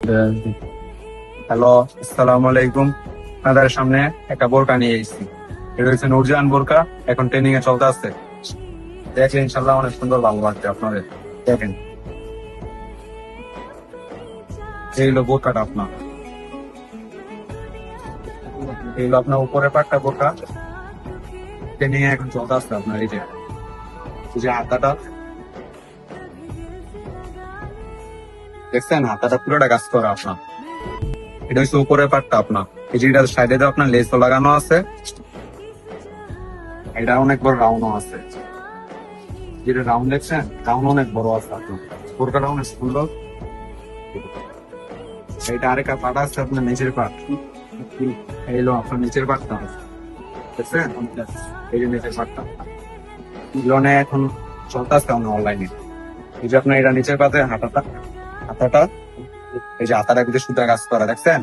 Hello, আসসালামু আলাইকুম। আপনাদের সামনে একটা বোরকা নিয়ে এসেছি। এটা হচ্ছে নুরজাহান বোরকা, এখন ট্রেনিং এ চলতে আছে। দেখেন, ইনশাল্লাহ অনেক সুন্দর ভালো লাগছে আপনাদের। দেখেন, এই হলো বোরকাটা আপনার। এই হলো আপনার উপরে পাটটা বোরকা, ট্রেনিং এ এখন চলতে আসছে আপনার। এই যে হাতাটা দেখছেন, হাতাটা পুরোটা কাজ করা আপনার। এটা হচ্ছে উপরের পাটটা আপনার। এই যে এটার সাইডে আপনার লেসও লাগানো আছে। এটা অনেক বড় রাউন্ডও আছে। যেটা রাউন্ড দেখছেন, রাউন্ড অনেক বড় আছে আপনার। বোরকাটা অনেক সুন্দর। এটা আরেকটা পাট আছে আপনার নিচের পাট। এই হলো আপনার নিচের পাটটা, দেখছেন? এই যে নিচের পাটটা লোনে এখন চলতেছে অনলাইনে। এই যে আপনার এটা নিচের পাতে হাতাটা, হাতাটা এই যে হাতাটা কিন্তু সুতা কাজ করা, দেখছেন?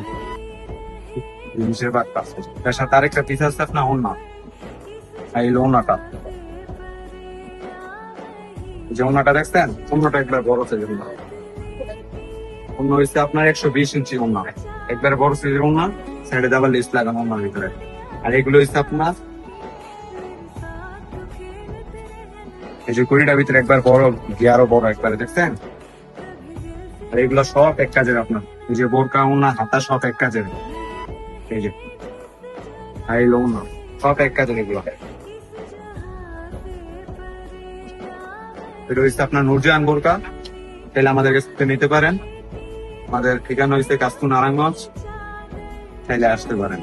এই নিচের পাটটা তার সাথে আরেকটা পিস আছে আপনার ওড়না। এই হলো ওড়নাটা। এই যে ওড়নাটা দেখছেন, ওড়নাটা একবার বড় সাইজের ওড়না। ওড়না হচ্ছে আপনার 120 ইঞ্চি ওড়না, একবারে বড় সাইজের ওড়না। সাইডে ডাবল লেস লাগানো ওড়নার ভিতরে। আর এগুলো হচ্ছে আপনার এই যে কুড়িটার ভিতরে একবার বড়, গিয়ারও বড় একবারে, দেখছেন? আর এগুলো সব এক কাজের আপনার। এই যে বোরকা ওড়না হাতা সব এক কাজের। এই যে আর এই ওড়না সব এক কাজের এগুলো। এটা হচ্ছে আপনার নুরজাহান বোরকা। তাহলে আমাদের কাছ থেকে নিতে পারেন। আমাদের ঠিকানা হচ্ছে কাশপুর নারায়ণগঞ্জ, চাইলে আসতে পারেন।